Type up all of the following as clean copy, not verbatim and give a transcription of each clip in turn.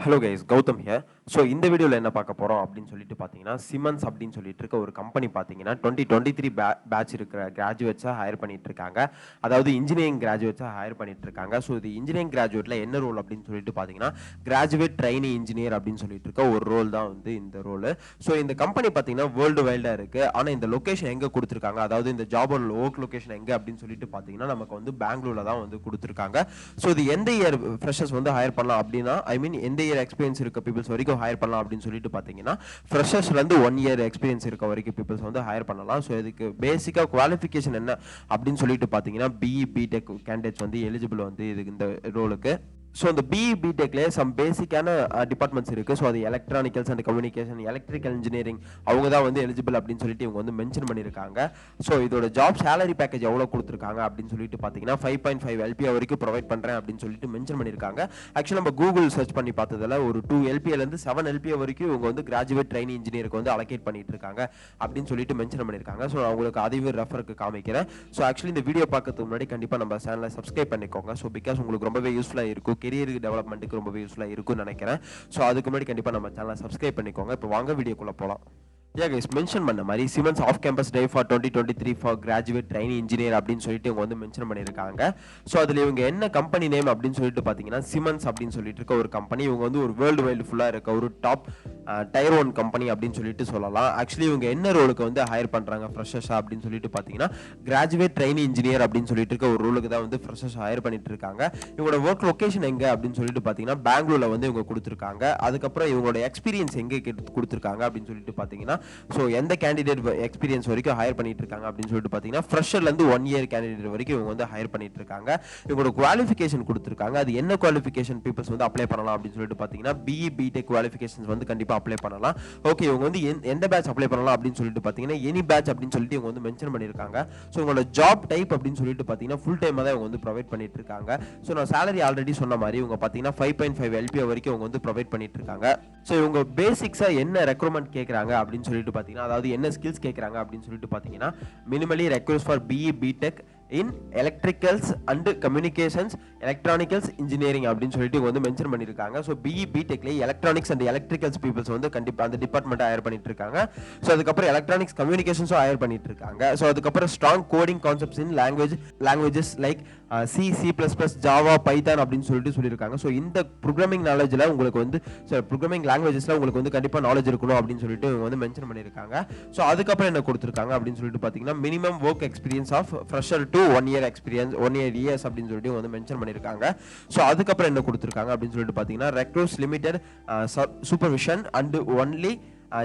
Hello guys, Gautham here. So இந்த வீடியோவில் என்ன பார்க்க போகிறோம் அப்படின்னு சொல்லிட்டு பார்த்தீங்கன்னா, சிமன்ஸ் அப்படின்னு சொல்லிட்டு இருக்க ஒரு கம்பெனி பார்த்தீங்கன்னா 2023 பேட்ச் இருக்கிற கிராஜுவேட்ஸாக ஹையர் பண்ணிட்டு இருக்காங்க. அதாவது இன்ஜினியரிங் கிராஜுவேட்ஸாக ஹையர் பண்ணிட்டு இருக்காங்க. ஸோ இது இன்ஜினியரிங் கிராஜுவேட்டில் என்ன ரோல் அப்படின்னு சொல்லிட்டு பார்த்தீங்கன்னா, கிராஜுவேட் ட்ரைனி இன்ஜினியர் அப்படின்னு சொல்லிட்டு இருக்க ஒரு ரோல் தான் வந்து இந்த ரோல். ஸோ இந்த கம்பெனி பார்த்தீங்கன்னா வேர்ல்டு வைல்டாக இருக்குது. ஆனால் இந்த லொக்கேஷன் எங்கே கொடுத்துருக்காங்க, அதாவது இந்த ஜாபோட ஒர்க் லொக்கேஷன் எங்கே அப்படின்னு சொல்லிட்டு பார்த்தீங்கன்னா நமக்கு வந்து பெங்களூரில் தான் வந்து கொடுத்துருக்காங்க. ஸோ இது எந்த இயர் ஃப்ரெஷர்ஸ் வந்து ஹையர் பண்ணலாம் அப்படின்னா, ஐ மீன் எந்த இயர் எக்ஸ்பீரியன்ஸ் இருக்க பீப்பிள்ஸ் வரைக்கும் ஹையர் பண்ணலாம் அப்படின்னு சொல்லிட்டு பார்த்தீங்கன்னா, ஃப்ரெஷர்ஸ்லேருந்து 1 இயர் எக்ஸ்பீரியன்ஸ் இருக்க வரைக்கும் பீப்பிள்ஸ் வந்து ஹையர் பண்ணலாம். ஸோ இதுக்கு பேசிக்காக குவாலிஃபிகேஷன் என்ன அப்படின்னு சொல்லிட்டு பார்த்தீங்கன்னா, பிஇ பிடெக் கேண்டிடேட்ஸ் வந்து எலிஜிபிள் வந்து இதுக்கு இந்த ரோலுக்கு. ஸோ இந்த பிஇ பிடெக்லேயே சம் பேசிக்கான டிபார்ட்மெண்ட்ஸ் இருக்குது. ஸோ அது electronicals and communication, electrical engineering அவங்க தான் வந்து எலிஜிபிள் அப்படின்னு சொல்லிட்டு இவங்க வந்து மென்ஷன் பண்ணியிருக்காங்க. ஸோ இதோட ஜாப் சேலரி பேக்கேஜ் எவ்வளோ கொடுத்துருக்காங்க அப்படின்னு சொல்லிட்டு பார்த்தீங்கன்னா 5.5 LPA வரைக்கும் ப்ரொவைட் பண்ணுறேன் அப்படின்னு சொல்லிட்டு மென்ஷன் பண்ணியிருக்காங்க. ஆக்சுவலாக நம்ம கூகுள் சர்ச் பண்ணி பார்த்ததில் ஒரு 2 LPAலேருந்து 7 LPA வரைக்கும் இவங்க வந்து கிராஜுவேட் ட்ரைனி இன்ஜினியருக்கு வந்து அலோகேட் பண்ணிட்டு இருக்காங்க அப்படின்னு சொல்லிட்டு மென்ஷன் பண்ணியிருக்காங்க. ஸோ நான் உங்களுக்கு அதையும் ரெஃபருக்கு காமிக்கிறேன். ஸோ ஆக்சுவலி இந்த வீடியோ பார்க்கறதுக்கு முன்னாடி கண்டிப்பாக நம்ம சேனலை சப்ஸ்கிரைப் பண்ணிக்கோங்க. ஸோ பிகாஸ் உங்களுக்கு ரொம்பவே யூஸ்ஃபுல்லாக இருக்கும், கெரியர் டெவலப்மெண்ட்டுக்கு ரொம்பவே யூஸ்ஃபுல்லாக இருக்கும்னு நினைக்கிறேன். ஸோ அதுக்கு முன்னாடி கண்டிப்பாக நம்ம சேனலை சப்ஸ்கிரைப் பண்ணிக்கோங்க. இப்போ வாங்க வீடியோக்குள்ளே போகலாம். மென்ஷன் பண்ண மாதிரி Siemens off campus drive for 2023 for graduate trainee engineer அப்படின்னு சொல்லிட்டு இவங்க வந்து மென்ஷன் பண்ணியிருக்காங்க. ஸோ அதில் இவங்க என்ன கம்பெனி நேம் அப்படின்னு சொல்லிட்டு பார்த்தீங்கன்னா, சிமன்ஸ் அப்படின்னு சொல்லிட்டு இருக்க ஒரு கம்பெனி. இவங்க வந்து ஒரு வேர்ல்டு வைல்டு ஃபுல்லாக இருக்க ஒரு டாப் டயர் 1 கம்பெனி அப்படின்னு சொல்லிட்டு சொல்லலாம். ஆக்சுவலி இவங்க என்ன ரோலுக்கு வந்து ஹையர் பண்ணுறாங்க ஃப்ரெஷர்ஸா அப்படின்னு சொல்லிட்டு பார்த்தீங்கன்னா, கிராஜுவேட் ட்ரைனி இன்ஜினியர் அப்படின்னு சொல்லிட்டு இருக்க ஒரு ரோலுக்கு தான் வந்து ஃப்ரெஷர்ஸ் ஹையர் பண்ணிட்டு இருக்காங்க. இவங்களோட ஒர்க் லொகேஷன் எங்கே அப்படின்னு சொல்லிட்டு பார்த்தீங்கன்னா பெங்களூரில் வந்து இவங்க கொடுத்துருக்காங்க. அதுக்கப்புறம் இவங்களோட எக்ஸ்பீரியன்ஸ் எங்கே கொடுத்துருக்காங்க அப்படின்னு சொல்லிட்டு பார்த்தீங்கன்னா, ஸோ எந்த கேண்டிடேட் எக்ஸ்பீரியன்ஸ் வரைக்கும் ஹையர் பண்ணிட்டு இருக்காங்க அப்படின்னு சொல்லிட்டு பார்த்தீங்கன்னா, ஃப்ரெஷர்லேருந்து 1 இயர் கேண்டிடேட் வரைக்கும் இவங்க வந்து ஹையர் பண்ணிட்டு இருக்காங்க. இவங்களோட குவாலிஃபிகேஷன் கொடுத்துருக்காங்க. அது என்ன குவாலிஃபிகேஷன் பீப்பிள்ஸ் வந்து அப்ளை பண்ணலாம் அப்படின்னு சொல்லிட்டு பார்த்தீங்கன்னா, பிஇ பிடெக் குவாலிஃபிகேஷன்ஸ் வந்து கண்டிப்பாக அப்ளை பண்ணலாம். ஓகே, இவங்க வந்து எந்த பேட்ச் அப்ளை பண்ணலாம் அப்படின்னு சொல்லிட்டு பார்த்தீங்கன்னா, எனி பேட்ச் அப்படின்னு சொல்லிட்டு இவங்க வந்து மென்ஷன் பண்ணியிருக்காங்க. ஸோ இவங்களோட ஜாப் டைப் அப்படின்னு சொல்லிட்டு பார்த்தீங்கன்னா ஃபுல் டைமாக தான் இவங்க வந்து ப்ரொவைட் பண்ணிட்டு இருக்காங்க. ஸோ நான் சேலரி ஆல்ரெடி சொன்ன மாதிரி இவங்க பார்த்தீங்கன்னா 5.5 LPA வரைக்கும் இவங்க வந்து ப்ரொவைட் பண்ணிட்டு இருக்காங்க. ஸோ இவங்க பேசிக்ஸாக என்ன ரெக்ரூட்மெண்ட் கேட்குறாங்க அப்படின்னு சொல்லிட்டு பார்த்தீங்கன்னா, அதாவது என்ன ஸ்கில்ஸ் கேட்குறாங்க அப்படின்னு சொல்லிட்டு பார்த்தீங்கன்னா, minimally requires for BE BTech in electricals and communications, electronicals engineering அப்படின்னு சொல்லிட்டு இவங்க வந்து மென்ஷன் பண்ணியிருக்காங்க. ஸோ பிஇ பிடெக்லேயே எலக்ட்ரானிக்ஸ் அண்ட் எலக்ட்ரிக்கல்ஸ் பீப்பிள்ஸ் வந்து கண்டிப்பாக அந்த டிபார்ட்மெண்ட் ஹையர் பண்ணிட்டு இருக்காங்க. ஸோ அதுக்கப்புறம் எலக்ட்ரானிக்ஸ் கம்யூனிகேஷன்ஸும் ஹையர் பண்ணிட்டு இருக்காங்க. ஸோ அதுக்கப்புறம் ஸ்ட்ராங் கோடிங் கான்செப்ட்ஸ் இன் languages like C++, Java, Python அப்படின்னு சொல்லிட்டு சொல்லியிருக்காங்க. ஸோ இந்த ப்ரோக்ராமிங் நாலேஜில் உங்களுக்கு வந்து ப்ரோக்ராமிங் லாங்குவேஜஸில் உங்களுக்கு வந்து கண்டிப்பாக நாலேஜ் இருக்கணும் அப்படின்னு சொல்லிட்டு இவங்க வந்து மென்ஷன் பண்ணியிருக்காங்க. ஸோ அதுக்கப்புறம் என்ன கொடுத்துருக்காங்க அப்படின்னு சொல்லிட்டு பார்த்தீங்கன்னா, minimum work experience of fresher to 1 year experience, 1 years அப்படின்னு சொல்லிட்டு வந்து மென்ஷன் பண்ணியிருக்காங்க. ஸோ அதுக்கப்புறம் என்ன கொடுத்துருக்காங்க அப்படின்னு சொல்லிட்டு பார்த்தீங்கன்னா, recruits limited supervision and only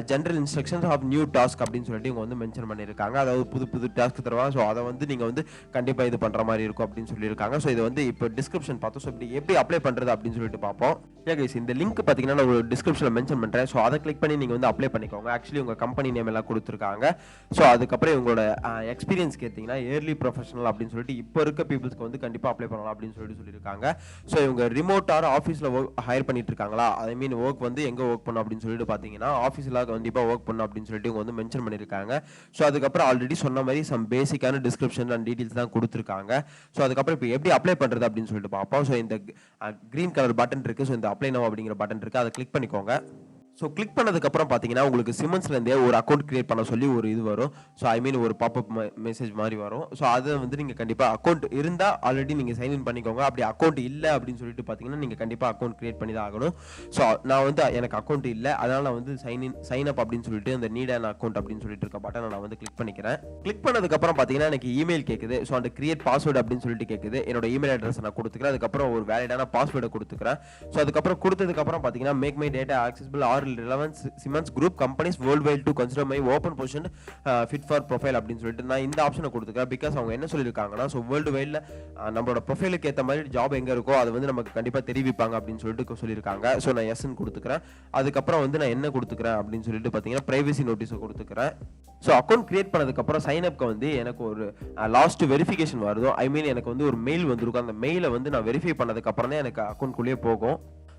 general instructions of new task அப்படின்னு சொல்லிட்டு இவங்க வந்து மென்ஷன் பண்ணியிருக்காங்க. அதாவது புது டாஸ்க் தருவாங்க. ஸோ அதை வந்து நீங்கள் வந்து கண்டிப்பாக இது பண்ணுற மாதிரி இருக்கும் அப்படின்னு சொல்லியிருக்காங்க. ஸோ இது வந்து இப்போ டிஸ்கிரிப்ஷன் பார்த்தோம். ஸோ இப்படி எப்படி அப்ளை பண்ணுறது அப்படின்னு சொல்லிட்டு பார்ப்போம். கைஸ், இந்த லிங்க் பார்த்தீங்கன்னா நான் ஒரு டிஸ்கிரிப்ஷனில் மென்ஷன் பண்ணுறேன். ஸோ அதை கிளிக் பண்ணி நீங்கள் வந்து அப்ளை பண்ணிக்கோங்க. ஆக்சுவலி உங்கள் கம்பெனி நேம் எல்லாம் கொடுத்துருக்காங்க. ஸோ அதுக்கப்புறம் இவங்களோட எக்ஸ்பீரியன்ஸ் கேட்டிங்கன்னா ஏர்லி ப்ரொஃபஷனல் அப்படின்னு சொல்லிட்டு இப்போ இருக்க பீப்புள்ஸ்க்கு வந்து கண்டிப்பாக அப்ளை பண்ணலாம் அப்படின்னு சொல்லியிருக்காங்க. ஸோ இவங்க ரிமோட் ஆர் ஆஃபீஸில் ஹையர் பண்ணிட்டு இருக்காங்களா, ஐ மீன் ஒர்க் வந்து எங்கே ஒர்க் பண்ணணும் அப்படின்னு சொல்லிட்டு பார்த்தீங்கன்னா ஆஃபீஸில் கண்டிப்பாக ஒர்க் பண்ணணும் அப்படின்னு சொல்லிட்டு இவங்க வந்து மென்ஷன் பண்ணியிருக்காங்க. ஸோ அதுக்கப்புறம் ஆல்ரெடி சொன்ன மாதிரி சம் பேசிக்கான டிஸ்கிரிப்ஷன் அண்ட் டீட்டெயில்ஸ் தான் கொடுத்துருக்காங்க. ஸோ அதுக்கப்புறம் இப்போ எப்படி அப்ளை பண்ணுறது அப்படின்னு சொல்லிட்டு பார்ப்போம். ஸோ இந்த கிரீன் கலர் பட்டன் இருக்குது. ஸோ இந்த அப்ளை நவ் அப்படிங்கிற பட்டன் இருக்குது. அதை கிளிக் பண்ணிக்கோங்க. ஸோ கிளிக் பண்ணதுக்கப்புறம் பார்த்தீங்கன்னா உங்களுக்கு சிமன்ஸ்லேருந்தே ஒரு அக்கௌண்ட் கிரியேட் பண்ண சொல்லி ஒரு இது வரும். ஸோ ஐ மீன் ஒரு பாப்அப் மெசேஜ் மாதிரி வரும். ஸோ அதை வந்து நீங்கள் கண்டிப்பாக அக்கௌண்ட் இருந்தால் ஆல்ரெடி நீங்கள் சைன்இன் பண்ணிக்கோங்க. அப்படி அக்கௌண்ட் இல்லை அப்படின்னு சொல்லிட்டு பார்த்தீங்கன்னா நீங்கள் கண்டிப்பாக அக்கௌண்ட் கிரியேட் பண்ணி தான் ஆகணும். ஸோ நான் வந்து எனக்கு அக்கௌண்ட் இல்லை, அதனால் நான் வந்து சைன் அப் அப்படின்னு சொல்லிட்டு அந்த நீட் அண்ட் அக்கௌண்ட் அப்படின்னு சொல்லிட்டு இருக்க பட்டன் நான் வந்து கிளிக் பண்ணிக்கிறேன். கிளிக் பண்ணதுக்கப்புறம் பார்த்தீங்கன்னா எனக்கு இமெயில் கேட்குது. ஸோ அந்த கிரியேட் பாஸ்வேர்டு அப்படின்னு சொல்லிட்டு கேட்குது. என்னோட இமெயில் அட்ரஸ் நான் கொடுத்துக்கிறேன். அதுக்கப்புறம் ஒரு வேலிடான பாஸ்வேர்டை கொடுத்துக்கிறேன். ஸோ அதுக்கப்புறம் கொடுத்ததுக்கப்புறம் பார்த்தீங்கன்னா make my data accessible or relevant Siemens group companies worldwide to consider my open position fit for profile அப்படின்னு சொல்லிட்டு நான் இந்த ஆப்ஷனை கொடுத்துக்கிறேன். பிகாஸ் அவங்க என்ன சொல்லியிருக்காங்கன்னா, ஸோ வேர்ல்டு வைடில் நம்மளோட ப்ரொஃபைலுக்கு ஏற்ற மாதிரி ஜாப் எங்கே இருக்கோ அது வந்து நமக்கு கண்டிப்பாக தெரிவிப்பாங்க அப்படின்னு சொல்லிட்டு சொல்லியிருக்காங்க. ஸோ நான் எஸ்ன்னு கொடுத்துக்கிறேன். அதுக்கப்புறம் வந்து நான் என்ன கொடுத்துக்கிறேன் அப்படின்னு சொல்லிட்டு பார்த்தீங்கன்னா ப்ரைவசி நோட்டீஸை கொடுத்துக்கிறேன். ஸோ அக்கௌண்ட் கிரியேட் பண்ணதுக்கப்புறம் சைன்அப்க்கு வந்து எனக்கு ஒரு லாஸ்ட் வெரிஃபிகேஷன் வருதோ, ஐ மீன் எனக்கு வந்து ஒரு மெயில் வந்திருக்கும். அந்த மெயிலை வந்து நான் வெரிஃபை பண்ணதுக்கப்புறம் தான் எனக்கு அக்கௌண்ட்குள்ளேயே போகும்.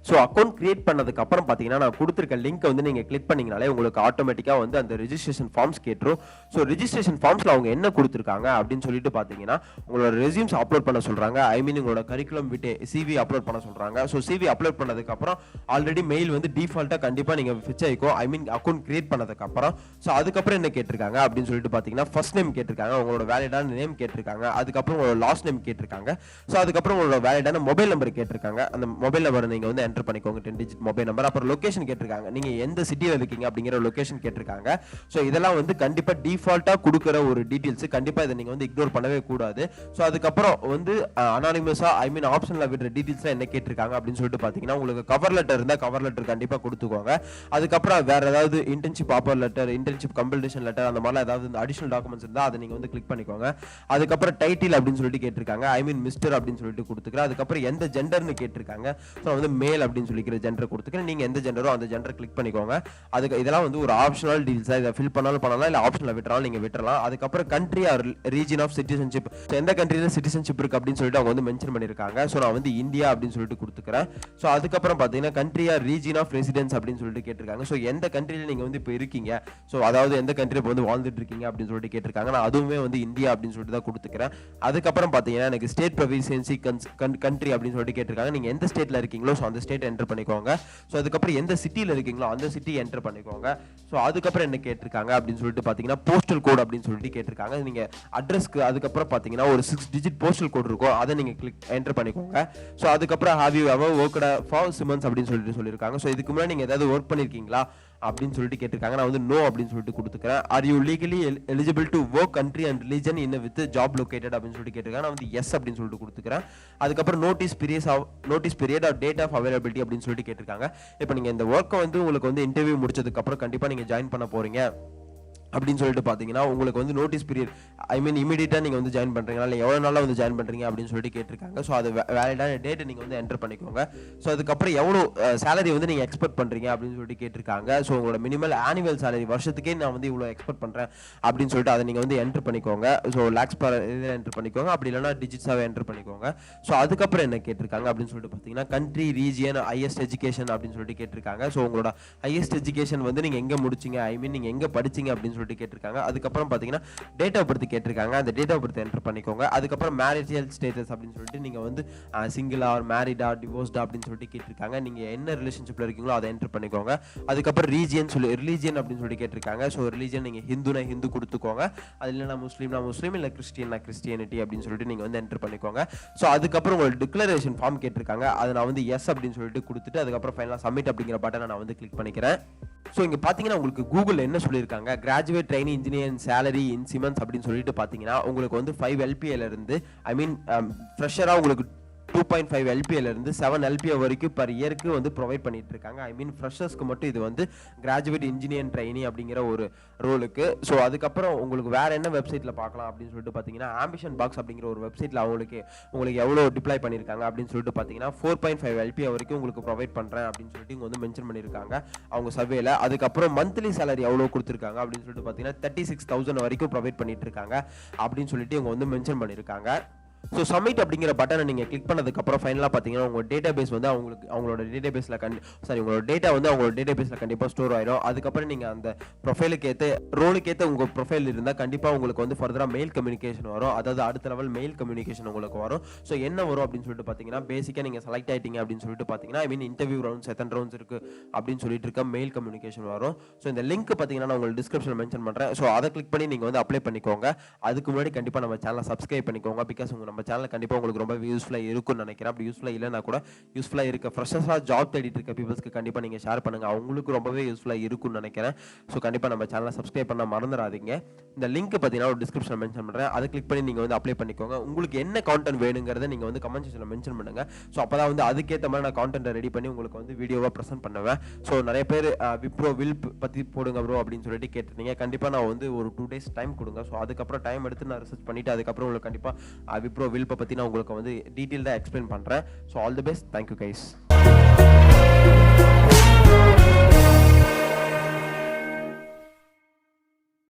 ஸோ அக்கௌண்ட் கிரியேட் பண்ணதுக்கு அப்புறம் பார்த்தீங்கன்னா நான் கொடுத்துருக்க லிங்க் வந்து நீங்கள் கிளிக் பண்ணிங்கனாலே உங்களுக்கு ஆட்டோமேட்டிக்காக வந்து அந்த ரெஜிஸ்ட்ரேஷன் ஃபார்ம்ஸ் கேட்டுரும். ஸோ ரெஜிஸ்ட்ரேஷன் ஃபார்ம்ஸில் அவங்க என்ன கொடுத்துருக்காங்க அப்படின்னு சொல்லிட்டு பார்த்தீங்கன்னா உங்களோட ரெஸ்யூம்ஸ் அப்லோட் பண்ண சொல்கிறாங்க. ஐ மீன் உங்களோட கரிக்குலம் விட்டு சிவி அப்லோட் பண்ண சொல்கிறாங்க. ஸோ சிவி அப்லோட் பண்ணதுக்கப்புறம் ஆல்ரெடி மெயில் வந்து டிஃபால்ட்டாக கண்டிப்பாக நீங்கள் ஃபிச் ஆகிக்கும். ஐ மீன் அக்கௌண்ட் கிரியேட் பண்ணதுக்கப்புறம். ஸோ அதுக்கப்புறம் என்ன கேட்டிருக்காங்க அப்படின்னு சொல்லிட்டு பார்த்தீங்கன்னா ஃபர்ஸ்ட் நேம் கேட்டிருக்காங்க, உங்களோட வேலிடான நேம் கேட்டிருக்காங்க, அதுக்கப்புறம் உங்களோட லாஸ்ட் நேம் கேட்டிருக்காங்க. ஸோ அதுக்கப்புறம் உங்களோட வேலிடான மொபைல் நம்பர் கேட்டிருக்காங்க. அந்த மொபைல் நம்பரை நீங்கள் வந்து என்டர் பண்ணிக்கோங்க, 10 டிஜிட் மொபைல் நம்பர். அப்புறம் லொகேஷன் கேட்டிருக்காங்க, நீங்க எந்த சிட்டியில் இருக்கீங்க அப்படிங்கிற லொகேஷன் கேட்டிருக்காங்க. ஸோ இதெல்லாம் வந்து கண்டிப்பா டிஃபால்ட்டா கொடுக்குற ஒரு டீடைல்ஸ், கண்டிப்பா இதை நீங்க வந்து இக்னோர் பண்ணவே கூடாது. ஸோ அதுக்கப்புறம் வந்து அனானிமஸா ஐ மீன் ஆப்ஷன்ல விடுற டீடைல்ஸ் என்ன கேட்டிருக்காங்க அப்படின்னு சொல்லிட்டு பாத்தீங்கன்னா உங்களுக்கு கவர் லெட்டர் இருந்தா கவர் லெட்டர் கண்டிப்பா கொடுத்துக்கோங்க. அதுக்கப்புறம் வேற ஏதாவது internship offer letter, internship compulsion letter, அந்த மாதிரி ஏதாவது அடிஷனல் டாக்குமெண்ட்ஸ் இருந்தா அதை நீங்க வந்து கிளிக் பண்ணிக்கோங்க. அதுக்கப்புறம் டைட்டில் அப்படின்னு சொல்லிட்டு கேட்டிருக்காங்க, ஐ மீன் மிஸ்டர் அப்படின்னு சொல்லிட்டு கொடுத்துக்கிறேன். அதுக்கப்புறம் எந்த ஜெண்டர்னு கேட்டிருக்காங்க, ஸோ வந்து மேல் அப்படின்னு சொல்லிக்கிற ஜெண்டர் கொடுத்துக்கிறேன். நீங்க எந்த ஜெண்டரோ அந்த ஜெண்டர் கிளிக் பண்ணிக்கோங்க. அதுக்கு இதெல்லாம் வந்து ஒரு ஆப்ஷனல் டீல்ஸ், இதை ஃபில் பண்ணாலும் பண்ணலாம், இல்ல ஆப்ஷன்ல விட்டுறாலும் நீங்க விட்டுறலாம். அதுக்கப்புறம் country or region of citizenship, எந்த கண்ட்ரியில சிட்டிசன்ஷிப் இருக்கு அப்படின்னு சொல்லிட்டு அவங்க வந்து மென்ஷன் பண்ணிருக்காங்க. ஸோ நான் வந்து இந்தியா அப்படின்னு சொல்லிட்டு கொடுத்துக்கிறேன். ஸோ அதுக்கப்புறம் பாத்தீங்கன்னா country or region of residence அப்படின்னு சொல்லிட்டு கேட்டிருக்காங்க. ஸோ எந்த கண்ட்ரியில நீங்க வந்து இப்போ இருக்கீங்க, ஸோ அதாவது எந்த கண்ட்ரி இப்போ வந்து வாழ்ந்துட்டு இருக்கீங்க அப்படின்னு சொல்லிட்டு கேட்டிருக்காங்க. நான் அதுவுமே வந்து இந்தியா அப்படின்னு சொல்லிட்டு தான் கொடுத்துக்கிறேன். அதுக்கப்புறம் பாத்தீங்கன்னா எனக்கு ஸ்டேட் ப்ரொவின்சி கண்ட்ரி அப்படின்னு சொல்லிட்டு கேட்டிருக்காங்க. நீங்க எந்த ஸ்டேட்ல இருக்கீங்களோ ஸோ அந்த ஸ்டேட் என்டர் பண்ணிக்கோங்க. ஸோ அதுக்கப்புறம் எந்த சிட்டியில் இருக்கீங்களோ அந்த சிட்டி என்டர் பண்ணிக்கோங்க. ஸோ அதுக்கப்புறம் என்ன கேட்டிருக்காங்க அப்படின்னு சொல்லிட்டு பார்த்தீங்கன்னா போஸ்டல் கோட் அப்படின்னு சொல்லிட்டு கேட்டிருக்காங்க. நீங்கள் அட்ரஸ்க்கு அதுக்கப்புறம் பார்த்தீங்கன்னா ஒரு 6 டிஜிட் போஸ்டல் கோட் இருக்கும், அதை நீங்கள் கிளிக் என்டர் பண்ணிக்கோங்க. ஸோ அதுக்கப்புறம் have you ever worked for cements அப்படின்னு சொல்லிட்டு சொல்லியிருக்காங்க. ஸோ இதுக்கு முன்னாடி நீங்கள் ஏதாவது ஒர்க் பண்ணியிருக்கீங்களா அப்படின்னு சொல்லிட்டு கேட்டிருக்காங்க. நான் வந்து நோ அப்படின்னு சொல்லிட்டு கொடுத்துக்கிறேன். Are you legally eligible to work country and religion in with job located அப்படின்னு சொல்லிட்டு கேட்டிருக்காங்க. நான் வந்து எஸ் அப்படின்னு சொல்லிட்டு கொடுத்துக்கிறேன். அதுக்கப்புறம் notice period or date of availability அப்படின்னு சொல்லிட்டு கேட்டிருக்காங்க. இப்போ நீங்க இந்த ஒர்க்கை வந்து உங்களுக்கு வந்து இன்டர்வியூ முடிச்சதுக்கு அப்புறம் கண்டிப்பா நீங்க ஜாயின் பண்ண போறீங்க அப்படின்னு சொல்லிட்டு பார்த்தீங்கன்னா உங்களுக்கு வந்து நோட்டீஸ் பீரியட் ஐ மீன் இமீடியட்டாக நீங்கள் வந்து ஜாயின் பண்ணுறீங்களா இல்லை எவ்வளோ நாளாக வந்து ஜாயின் பண்ணுறீங்க அப்படின்னு சொல்லிட்டு கேட்டிருக்காங்க. ஸோ அது வேலிடான டேட்டை நீங்கள் வந்து என்டர் பண்ணிக்கோங்க. ஸோ அதுக்கப்புறம் எவ்வளோ சேலரி வந்து நீங்கள் எக்ஸ்பெக்ட் பண்ணுறீங்க அப்படின்னு சொல்லிட்டு கேட்டிருக்காங்க. ஸோ உங்களோட மினிமல் ஆனுவல் சேலரி வருஷத்துக்கே நான் வந்து இவ்வளோ எக்ஸ்பெக்ட் பண்ணுறேன் அப்படின்னு சொல்லிட்டு அதை நீங்கள் வந்து என்டர் பண்ணிக்கோங்க. ஸோ லேக்ஸ் பர் இதில் என்டர் பண்ணிக்கோங்க, அப்படி இல்லைனா டிஜிட்ஸாகவே என்டர் பண்ணிக்கோங்க. ஸோ அதுக்கப்புறம் என்ன கேட்டிருக்காங்க அப்படின்னு சொல்லிட்டு பார்த்தீங்கன்னா கண்ட்ரி, ரீஜியன், ஹையஸ்ட் எஜுகேஷன் அப்படின்னு சொல்லிட்டு கேட்டிருக்காங்க. ஸோ உங்களோட ஹையஸ்ட் எஜுகேஷன் வந்து நீங்கள் எங்கே முடிச்சிங்க, ஐ மீன் நீங்கள் எங்கே படிச்சிங்க அப்படின்னு சொல்லிட்டு கேட்டிருக்காங்க. அதுக்கப்புறம் பார்த்தீங்கன்னா டேட் ஆஃப் பர்த் கேட்டிருக்காங்க, அந்த டேட் ஆஃப் பர்த் என்டர் பண்ணிக்கோங்க. அதுக்கப்புறம் மேரிட்டல் ஸ்டேட்டஸ் அப்படின்னு சொல்லிட்டு நீங்கள் வந்து சிங்கிளா ஆர் மேரிடா டிவோர்ஸ்டா அப்படின்னு சொல்லிட்டு கேட்டிருக்காங்க. நீங்கள் என்ன ரிலேஷன்ஷிப்பில் இருக்கீங்களோ அதை என்டர் பண்ணிக்கோங்க. அதுக்கப்புறம் ரிலீஜியன் அப்படின்னு சொல்லி கேட்டிருக்காங்க. ஸோ ரிலீஜியன் நீங்கள் ஹிந்துனா ஹிந்து கொடுத்துக்கோங்க, அது இல்லைனா முஸ்லீம் இல்லை கிறிஸ்டியானிட்டி அப்படின்னு சொல்லிட்டு நீங்கள் வந்து என்டர் பண்ணிக்கோங்க. ஸோ அதுக்கப்புறம் உங்களுக்கு டிக்ளரேஷன் ஃபார்ம் கேட்டிருக்காங்க, அதை நான் வந்து எஸ் அப்படின்னு சொல்லிட்டு கொடுத்துட்டு அதுக்கப்புறம் ஃபைனலாக சப்மிட் அப்படிங்கிற பட்டனை நான் வந்து கிளிக் பண்ணிக்கிறேன். ஸோ இங்கே பார்த்தீங்கன்னா உங்களுக்கு கூகுள் என்ன சொல்லியிருக்காங்க, கிராஜுவேட் ட்ரைனிங் இன்ஜினியர் சேலரி இன் சிமெண்ட்ஸ் அப்படின்னு சொல்லிட்டு பார்த்தீங்கன்னா உங்களுக்கு வந்து 5 LPA இருந்து ஐ மீன் ஃப்ரெஷராக உங்களுக்கு 2.5 LPA இருந்து 7 LPA வரைக்கும் பர் இயருக்கு வந்து ப்ரொவைட் பண்ணிட்டு இருக்காங்க. ஐ மீன் ஃப்ரெஷர்ஸ்க்கு மட்டும் இது வந்து கிராஜுவேட் இன்ஜினியர் ட்ரைனி அப்படிங்கிற ஒரு ரோலுக்கு. ஸோ அதுக்கப்புறம் உங்களுக்கு வேற என்ன வெப்சைட்ல பார்க்கலாம் அப்படின்னு சொல்லிட்டு பார்த்தீங்கன்னா ஆம்பிஷன் பாக்ஸ் அப்படிங்கிற ஒரு வெப்சைட்ல உங்களுக்கு எவ்வளோ டிப்ளை பண்ணியிருக்காங்க அப்படின்னு சொல்லிட்டு பார்த்தீங்கன்னா 4.5 LPA வரைக்கும் உங்களுக்கு ப்ரொவைட் பண்றேன் அப்படின்னு சொல்லிட்டு இங்கே வந்து மென்ஷன் பண்ணியிருக்காங்க அவங்க சர்வேல. அதுக்கப்புறம் மந்த்லி சேலரி எவ்வளோ கொடுத்துருக்காங்க அப்படின்னு சொல்லிட்டு பார்த்தீங்கன்னா 36,000 வரைக்கும் ப்ரொவைட் பண்ணிட்டு இருக்காங்க அப்படின்னு சொல்லிட்டு இவங்க வந்து மென்ஷன் பண்ணியிருக்காங்க. ஸோ சப்மிட் அப்படிங்கிற பட்டனை நீங்கள் கிளிக் பண்ணதுக்கப்புறம் ஃபைனலாக பார்த்தீங்கன்னா உங்கள் டேட்டா பேஸ் வந்து அவங்களோட டேட்டா பேஸில் உங்களோட டேட்டா வந்து அவங்களோட டேட்டா பேஸில் கண்டிப்பாக ஸ்டோர் ஆயிடும். அதுக்கப்புறம் நீங்கள் அந்த ப்ரொஃபைலுக்கு ஏற்ற ரோலுக்கு ஏற்ற உங்கள் ப்ரொஃபைல் இருந்தால் கண்டிப்பாக உங்களுக்கு வந்து ஃபர்தராக மெயில் கம்யூனிகேஷன் வரும், அதாவது அடுத்த லெவல் மெயில் கம்யூனிகேஷன் உங்களுக்கு வரும். ஸோ என்ன வரும் அப்படின்னு சொல்லிட்டு பார்த்தீங்கன்னா பேசிக்காக நீங்கள் செலக்ட் ஆகிட்டீங்க அப்படின்னு சொல்லிட்டு பார்த்தீங்கன்னா ஐ மீன் இன்டர்வியூ ரவுண்ட்ஸ் எத்தனை ரவுண்ட்ஸ் இருக்குது அப்படின்னு சொல்லிட்டு இருக்க மெயில் கம்யூனிகேஷன் வரும். ஸோ இந்த லிங்க் பார்த்தீங்கன்னா நான் உங்களுக்கு டிஸ்கிரிப்ஷனில் மென்ஷன் பண்ணுறேன். ஸோ அதை கிளிக் பண்ணி நீங்கள் வந்து அப்ளை பண்ணிக்கோங்க. அதுக்கு முன்னாடி கண்டிப்பாக நம்ம சேனலை சப்ஸ்கிரைப் பண்ணிக்கோங்க, பிகாஸ் நம்ம சேனல் கண்டிப்பாக உங்களுக்கு ரொம்ப யூஸ்ஃபுல்லாக இருக்கும்னு நினைக்கிறேன். அப்படி யூஸ்ஃபுல்லாக இல்லைனா கூட யூஸ்ஃபுல்லாக இருக்க ஃப்ரெஷர்ஸாக ஜாப் தேடிட்டு இருக்க பீப்புள்ஸ்க்கு கண்டிப்பாக நீங்கள் ஷேர் பண்ணுங்கள், அவங்களுக்கு ரொம்பவே யூஸ்ஃபுல்லாக இருக்கும்னு நினைக்கிறேன். ஸோ கண்டிப்பாக நம்ம சேனலை சப்ஸ்கிரைப் பண்ண மறந்துடாதீங்க. இந்த லிங்க் பார்த்தீங்கன்னா ஒரு டிஸ்கிரிப்ஷனில் மென்ஷன் பண்ணுறேன், அதை கிளிக் பண்ணி நீங்கள் வந்து அப்ளை பண்ணிக்கோங்க. உங்களுக்கு என்ன கான்டென்ட் வேணுங்கிறத நீங்கள் வந்து கமெண்ட் செக்ஷனில் மென்ஷன் பண்ணுங்கள். ஸோ அப்போ தான் வந்து அதுக்கேற்ற மாதிரி நான் கான்டென்ட்டை ரெடி பண்ணி உங்களுக்கு வந்து வீடியோவாக ப்ரெசென்ட் பண்ணுவேன். ஸோ நிறைய பேர் விப்ரோ வில் பற்றி போடுங்க ப்ரோ அப்படின்னு சொல்லிட்டு கேட்டிருந்தீங்க. கண்டிப்பாக நான் வந்து ஒரு 2 days டைம் கொடுங்க. ஸோ அதுக்கப்புறம் டைம் எடுத்து நான் ரிசர்ச் பண்ணிவிட்டு அதுக்கப்புறம் உங்களுக்கு கண்டிப்பாக விப்ரோ வில் பற்றி நான் உங்களுக்கு வந்து டீட்டெயில்டாக எக்ஸ்பிளைன் பண்ணுறேன். So all the best, thank you guys.